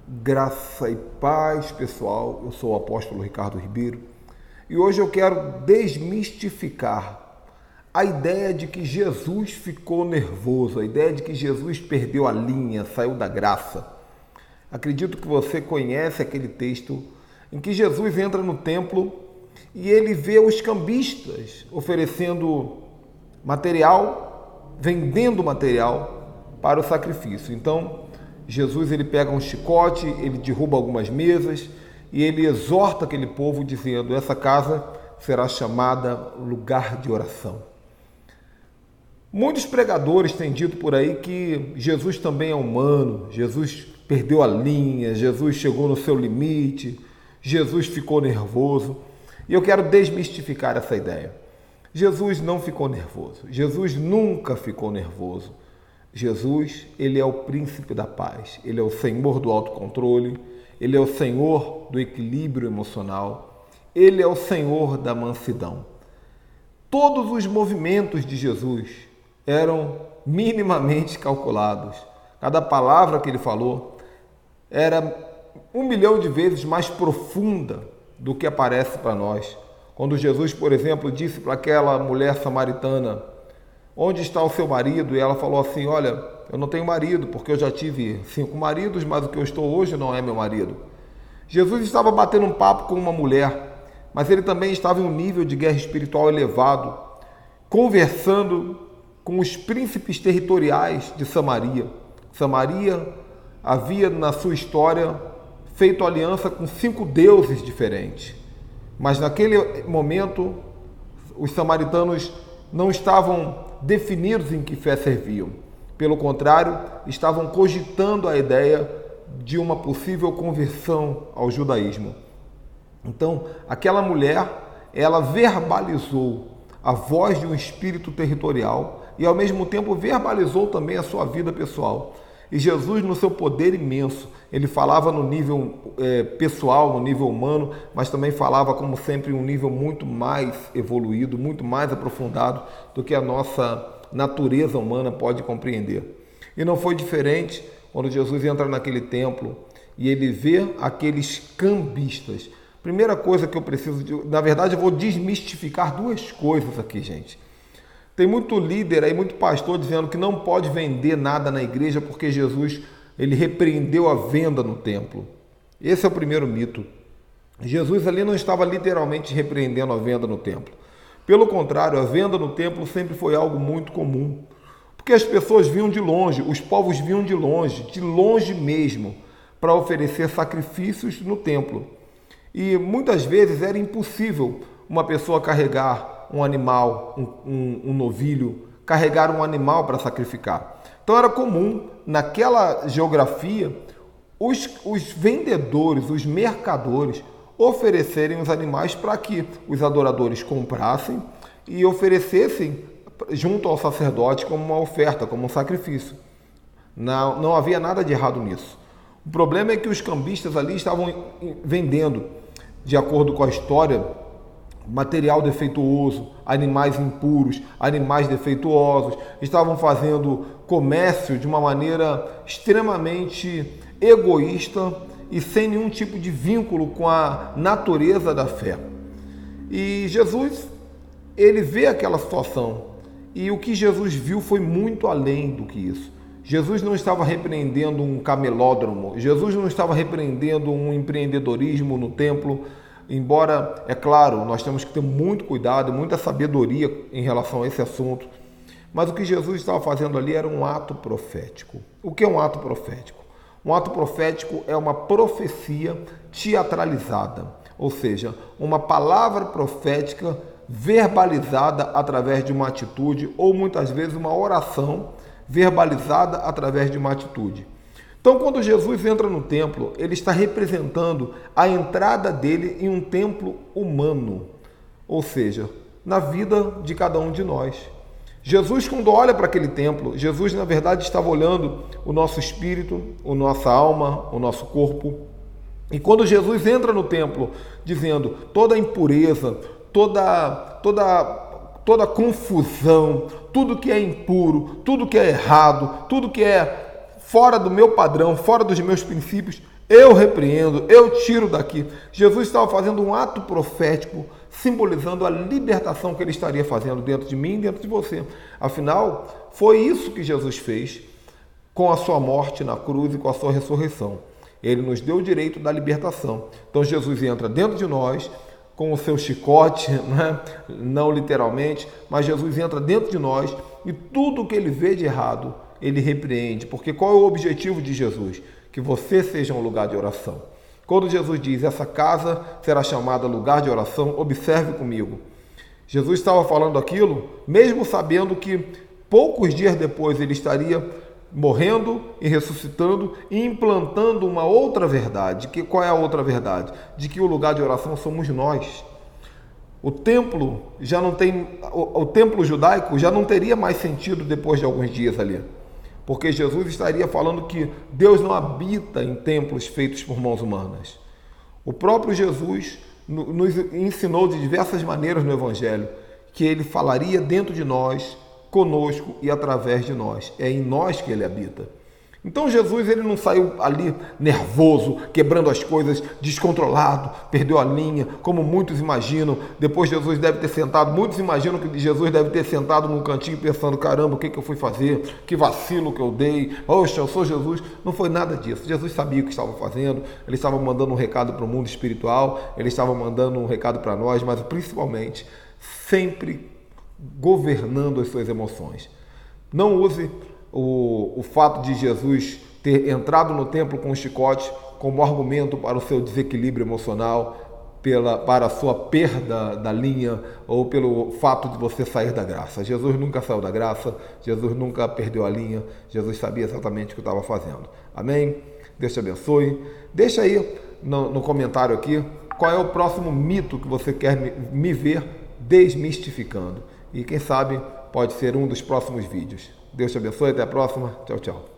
Graça e paz, pessoal. Eu sou o apóstolo Ricardo Ribeiro e hoje eu quero desmistificar a ideia de que Jesus ficou nervoso, a ideia de que Jesus perdeu a linha, saiu da graça. Acredito que você conhece aquele texto em que Jesus entra no templo e ele vê os cambistas oferecendo material, vendendo material para o sacrifício. Então, Jesus ele pega um chicote, ele derruba algumas mesas e ele exorta aquele povo dizendo: essa casa será chamada lugar de oração. Muitos pregadores têm dito por aí que Jesus também é humano, Jesus perdeu a linha, Jesus chegou no seu limite, Jesus ficou nervoso. E eu quero desmistificar essa ideia. Jesus não ficou nervoso, Jesus nunca ficou nervoso. Jesus, ele é o príncipe da paz, ele é o Senhor do autocontrole, ele é o Senhor do equilíbrio emocional, ele é o Senhor da mansidão. Todos os movimentos de Jesus eram minimamente calculados. Cada palavra que ele falou era 1.000.000 de vezes mais profunda do que aparece para nós. Quando Jesus, por exemplo, disse para aquela mulher samaritana: onde está o seu marido? E ela falou assim: olha, eu não tenho marido, porque eu já tive 5 maridos, mas o que eu estou hoje não é meu marido. Jesus estava batendo um papo com uma mulher, mas ele também estava em um nível de guerra espiritual elevado, conversando com os príncipes territoriais de Samaria. Samaria havia na sua história feito aliança com 5 deuses diferentes, mas naquele momento os samaritanos não estavam definidos em que fé serviam. Pelo contrário, estavam cogitando a ideia de uma possível conversão ao judaísmo. Então, aquela mulher, ela verbalizou a voz de um espírito territorial e, ao mesmo tempo, verbalizou também a sua vida pessoal. E Jesus, no seu poder imenso, ele falava no nível pessoal, no nível humano, mas também falava, como sempre, em um nível muito mais evoluído, muito mais aprofundado do que a nossa natureza humana pode compreender. E não foi diferente quando Jesus entra naquele templo e ele vê aqueles cambistas. Primeira coisa que eu preciso, na verdade, eu vou desmistificar 2 coisas aqui, gente. Tem muito líder aí, muito pastor dizendo que não pode vender nada na igreja porque Jesus ele repreendeu a venda no templo. Esse é o primeiro mito. Jesus ali não estava literalmente repreendendo a venda no templo. Pelo contrário, a venda no templo sempre foi algo muito comum. Porque as pessoas vinham de longe, os povos vinham de longe mesmo, para oferecer sacrifícios no templo. E muitas vezes era impossível uma pessoa carregar um animal, um novilho, carregar um animal para sacrificar. Então era comum, naquela geografia, os vendedores, os mercadores, oferecerem os animais para que os adoradores comprassem e oferecessem junto ao sacerdote como uma oferta, como um sacrifício. Não havia nada de errado nisso. O problema é que os cambistas ali estavam vendendo, de acordo com a história, material defeituoso, animais impuros, animais defeituosos, estavam fazendo comércio de uma maneira extremamente egoísta e sem nenhum tipo de vínculo com a natureza da fé. E Jesus, ele vê aquela situação e o que Jesus viu foi muito além do que isso. Jesus não estava repreendendo um camelódromo, Jesus não estava repreendendo um empreendedorismo no templo. Embora, é claro, nós temos que ter muito cuidado, muita sabedoria em relação a esse assunto, mas o que Jesus estava fazendo ali era um ato profético. O que é um ato profético? Um ato profético é uma profecia teatralizada, ou seja, uma palavra profética verbalizada através de uma atitude ou muitas vezes uma oração verbalizada através de uma atitude. Então, quando Jesus entra no templo, ele está representando a entrada dele em um templo humano, ou seja, na vida de cada um de nós. Jesus, quando olha para aquele templo, Jesus, na verdade, estava olhando o nosso espírito, a nossa alma, o nosso corpo. E quando Jesus entra no templo, dizendo toda impureza, toda confusão, tudo que é impuro, tudo que é errado, tudo que é fora do meu padrão, fora dos meus princípios, eu repreendo, eu tiro daqui. Jesus estava fazendo um ato profético, simbolizando a libertação que ele estaria fazendo dentro de mim e dentro de você. Afinal, foi isso que Jesus fez com a sua morte na cruz e com a sua ressurreição. Ele nos deu o direito da libertação. Então Jesus entra dentro de nós com o seu chicote, né? Não literalmente, mas Jesus entra dentro de nós e tudo que ele vê de errado, ele repreende. Porque qual é o objetivo de Jesus? Que você seja um lugar de oração. Quando Jesus diz, essa casa será chamada lugar de oração, observe comigo. Jesus estava falando aquilo, mesmo sabendo que poucos dias depois ele estaria morrendo e ressuscitando e implantando uma outra verdade. Qual é a outra verdade? De que o lugar de oração somos nós. O templo já não tem, o templo judaico já não teria mais sentido depois de alguns dias ali. Porque Jesus estaria falando que Deus não habita em templos feitos por mãos humanas. O próprio Jesus nos ensinou de diversas maneiras no Evangelho que ele falaria dentro de nós, conosco e através de nós. É em nós que ele habita. Então Jesus ele não saiu ali nervoso, quebrando as coisas, descontrolado, perdeu a linha, como muitos imaginam. Depois Jesus deve ter sentado, muitos imaginam que Jesus deve ter sentado num cantinho pensando, caramba, o que eu fui fazer? Que vacilo que eu dei? Poxa, eu sou Jesus. Não foi nada disso. Jesus sabia o que estava fazendo, ele estava mandando um recado para o mundo espiritual, ele estava mandando um recado para nós, mas principalmente, sempre governando as suas emoções. Não use o fato de Jesus ter entrado no templo com um chicote como argumento para o seu desequilíbrio emocional, para a sua perda da linha ou pelo fato de você sair da graça. Jesus nunca saiu da graça, Jesus nunca perdeu a linha, Jesus sabia exatamente o que estava fazendo. Amém? Deus te abençoe. Deixa aí no comentário aqui qual é o próximo mito que você quer me ver desmistificando. E quem sabe pode ser um dos próximos vídeos. Deus te abençoe, até a próxima. Tchau, tchau.